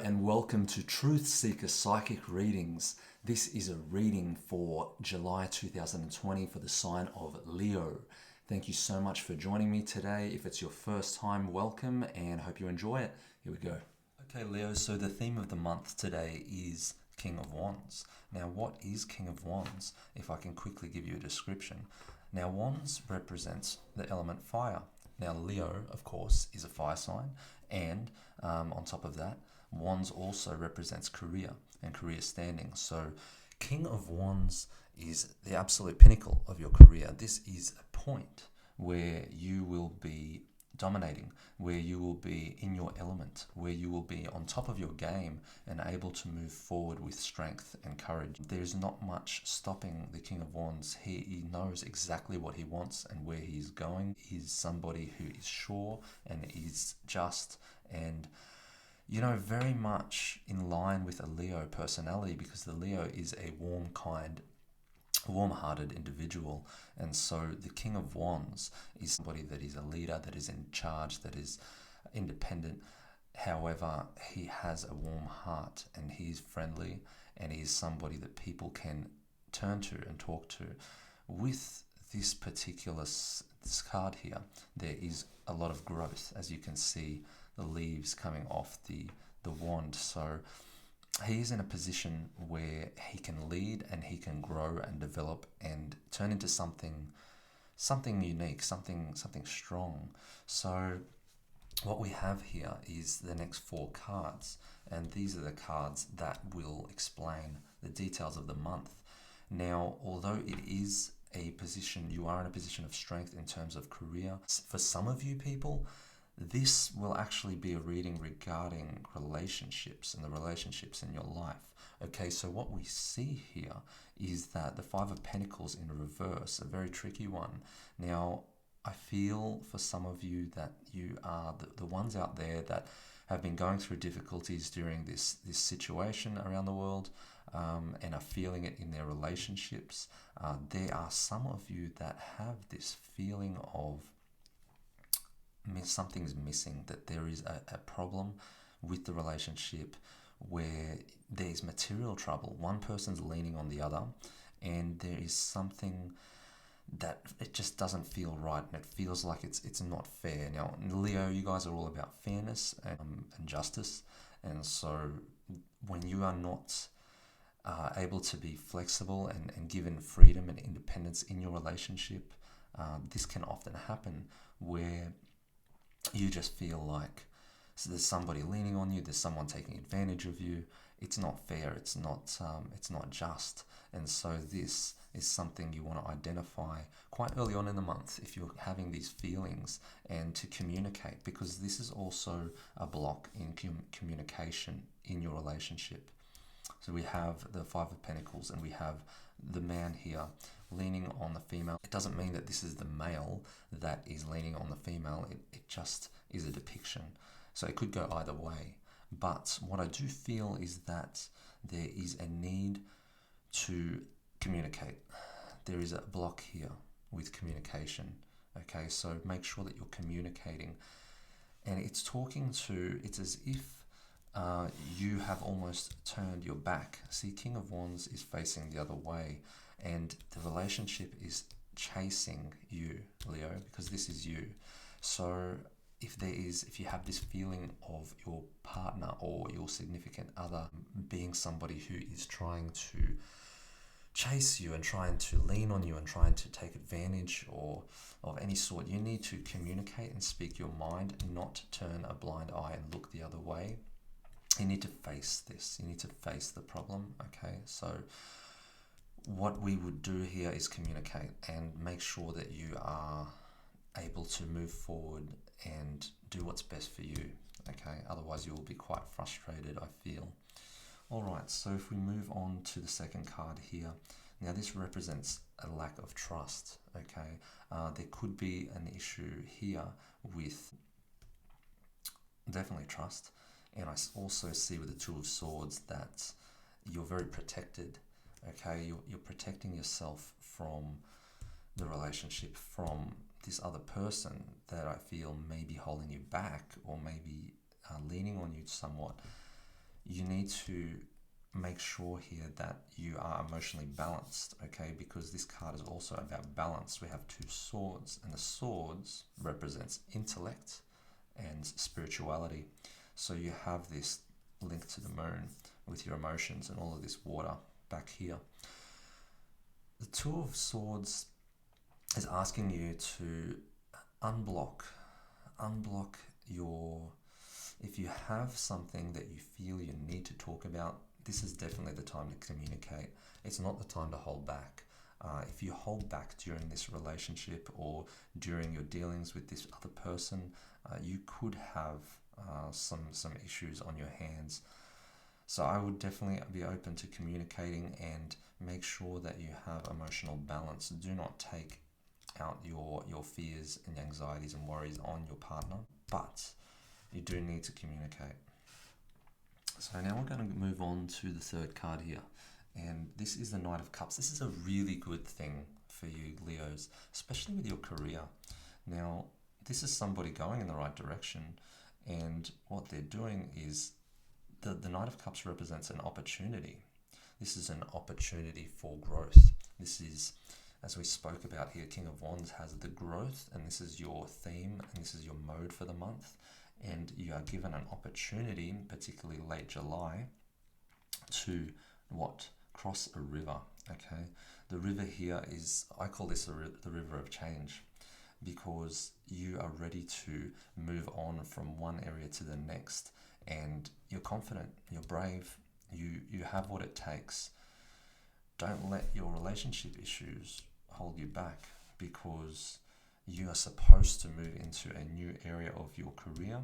and welcome to Truth Seeker Psychic Readings. This is a reading for July 2020 for the sign of Leo. Thank you so much for joining me today. If it's your first time, welcome and hope you enjoy it. Here we go. Okay, Leo, so the theme of the month today is King of Wands. Now, what is King of Wands? If I can quickly give you a description. Now, Wands represents the element fire. Now, Leo, of course, is a fire sign, and on top of that, Wands also represents career and career standing. So, King of Wands is the absolute pinnacle of your career. This is a point where you will be dominating, where you will be in your element, where you will be on top of your game and able to move forward with strength and courage. There's not much stopping the King of Wands. He knows exactly what he wants and where he's going. He's somebody who is sure and is just and very much in line with a Leo personality, because the Leo is a warm-hearted individual, and so the King of Wands is somebody that is a leader, that is in charge, that is independent. However, he has a warm heart and he's friendly, and he's somebody that people can turn to and talk to. With this this card here, there is a lot of growth, as you can see the leaves coming off the wand. So he is in a position where he can lead and he can grow and develop and turn into something unique, something strong. So what we have here is the next four cards, and these are the cards that will explain the details of the month. Now, although it is you are in a position of strength in terms of career, for some of you people, this will actually be a reading regarding relationships and the relationships in your life. Okay, so what we see here is that the Five of Pentacles in reverse, a very tricky one. Now, I feel for some of you that you are the ones out there that have been going through difficulties during this situation around the world, and are feeling it in their relationships. There are some of you that have this feeling of something's missing, that there is a problem with the relationship where there's material trouble. One person's leaning on the other, and there is something that it just doesn't feel right, and it feels like it's not fair. Now, Leo, you guys are all about fairness and justice, and so when you are not able to be flexible and given freedom and independence in your relationship, this can often happen where you just feel like there's somebody leaning on you, there's someone taking advantage of you. It's not fair, it's not just. And so this is something you want to identify quite early on in the month if you're having these feelings, and to communicate, because this is also a block in communication in your relationship. So we have the Five of Pentacles, and we have the man here leaning on the female. It doesn't mean that this is the male that is leaning on the female. It just is a depiction. So it could go either way. But what I do feel is that there is a need to communicate. There is a block here with communication. Okay, so make sure that you're communicating. And it's as if you have almost turned your back. See, King of Wands is facing the other way, and the relationship is chasing you, Leo, because this is you. So if you have this feeling of your partner or your significant other being somebody who is trying to chase you and trying to lean on you and trying to take advantage or of any sort, you need to communicate and speak your mind, not turn a blind eye and look the other way. You need to face this. You need to face the problem, okay? So what we would do here is communicate and make sure that you are able to move forward and do what's best for you, okay? Otherwise, you will be quite frustrated, I feel. All right, so if we move on to the second card here, now this represents a lack of trust, okay? There could be an issue here with definitely trust. And I also see with the Two of Swords that you're very protected, okay? You're protecting yourself from the relationship, from this other person that I feel may be holding you back or maybe leaning on you somewhat. you need to make sure here that you are emotionally balanced, okay? Because this card is also about balance. We have two swords, and the swords represents intellect and spirituality. So you have this link to the moon with your emotions and all of this water back here. The Two of Swords is asking you to unblock your, if you have something that you feel you need to talk about, this is definitely the time to communicate. It's not the time to hold back. If you hold back during this relationship or during your dealings with this other person, you could have some issues on your hands. So I would definitely be open to communicating and make sure that you have emotional balance. Do not take out your fears and anxieties and worries on your partner, but you do need to communicate. So now we're going to move on to the third card here, and this is the Knight of Cups. This is a really good thing for you, Leos, especially with your career. Now, this is somebody going in the right direction, and what they're doing is the Knight of Cups represents an opportunity. This is an opportunity for growth. This is, as we spoke about here, King of Wands has the growth, and this is your theme, and this is your mode for the month. And you are given an opportunity, particularly late July, to what? Cross a river, okay? The river here is, I call this the river of change, because you are ready to move on from one area to the next, and you're confident, you're brave, you have what it takes. Don't let your relationship issues hold you back, because you are supposed to move into a new area of your career,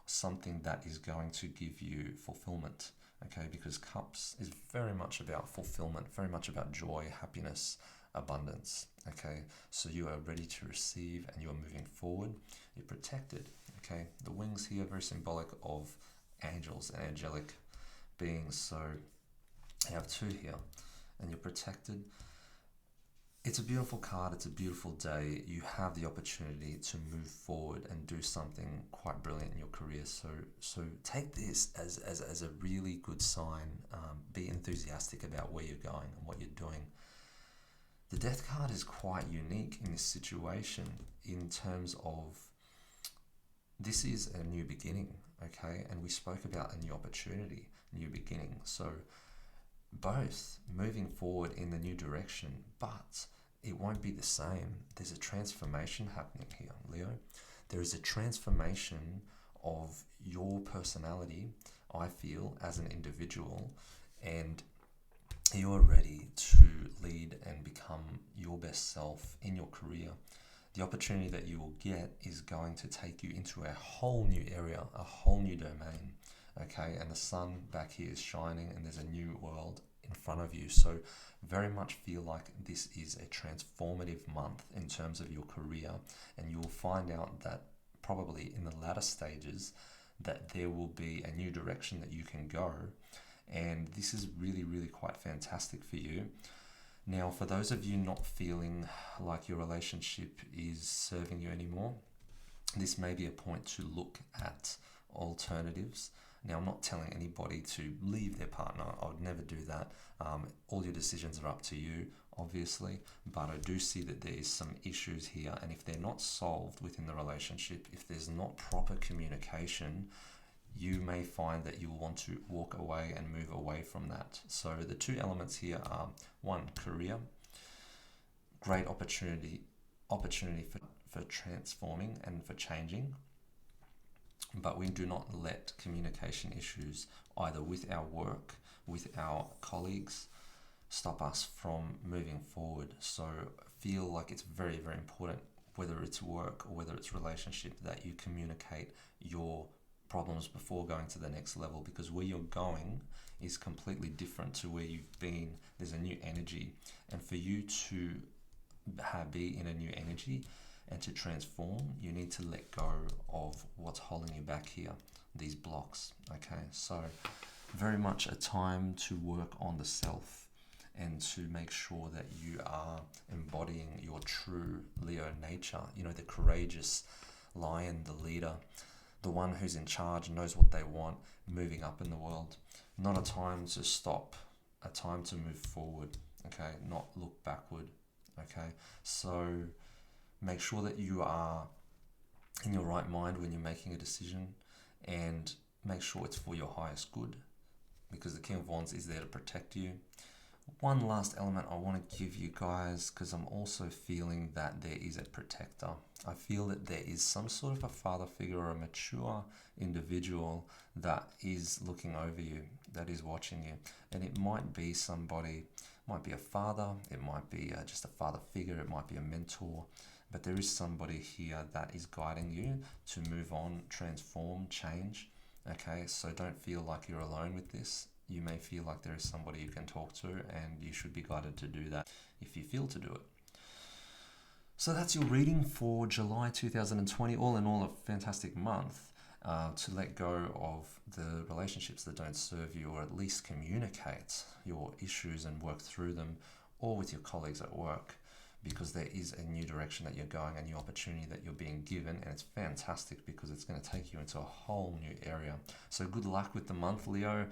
something that is going to give you fulfillment, okay? Because Cups is very much about fulfillment, very much about joy, happiness, abundance, okay? So you are ready to receive and you are moving forward. You're protected, okay? The wings here are very symbolic of angels and angelic beings. So you have two here and you're protected. It's a beautiful card. It's a beautiful day. You have the opportunity to move forward and do something quite brilliant in your career. So take this as a really good sign. Be enthusiastic about where you're going and what you're doing. The Death card is quite unique in this situation in terms of this is a new beginning, okay? And we spoke about a new opportunity, new beginning. So both moving forward in the new direction, but it won't be the same. There's a transformation happening here, Leo. There is a transformation of your personality, I feel, as an individual, and you are ready to lead and become your best self in your career. The opportunity that you will get is going to take you into a whole new area, a whole new domain, okay? And the sun back here is shining and there's a new world in front of you. So very much feel like this is a transformative month in terms of your career, and you will find out that probably in the latter stages that there will be a new direction that you can go, and this is really, really quite fantastic for you. Now, for those of you not feeling like your relationship is serving you anymore, this may be a point to look at alternatives. Now, I'm not telling anybody to leave their partner. I would never do that. All your decisions are up to you, obviously, but I do see that there's some issues here, and if they're not solved within the relationship, if there's not proper communication, you may find that you'll want to walk away and move away from that. So the two elements here are, one, career, great opportunity for transforming and for changing, but we do not let communication issues either with our work, with our colleagues, stop us from moving forward. So feel like it's very, very important, whether it's work or whether it's relationship, that you communicate your problems before going to the next level, because where you're going is completely different to where you've been. There's a new energy, and for you to be in a new energy and to transform, you need to let go of what's holding you back here, these blocks, okay? So very much a time to work on the self and to make sure that you are embodying your true Leo nature, you know, the courageous lion, the leader, the one who's in charge, knows what they want, moving up in the world. Not a time to stop, a time to move forward, okay? Not look backward, okay? So make sure that you are in your right mind when you're making a decision, and make sure it's for your highest good, because the King of Wands is there to protect you. One last element I want to give you guys, because I'm also feeling that there is a protector. I feel that there is some sort of a father figure or a mature individual that is looking over you, that is watching you. And it might be somebody, might be a father, it might be just a father figure, it might be a mentor, but there is somebody here that is guiding you to move on, transform, change. Okay, so don't feel like you're alone with this. You may feel like there is somebody you can talk to, and you should be guided to do that if you feel to do it. So that's your reading for July 2020. All in all, a fantastic month to let go of the relationships that don't serve you, or at least communicate your issues and work through them, or with your colleagues at work, because there is a new direction that you're going, a new opportunity that you're being given, and it's fantastic because it's going to take you into a whole new area. So good luck with the month, Leo.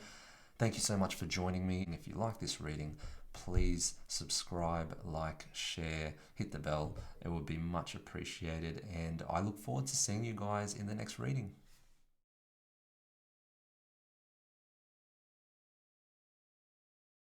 Thank you so much for joining me. And if you like this reading, please subscribe, like, share, hit the bell. It would be much appreciated. And I look forward to seeing you guys in the next reading.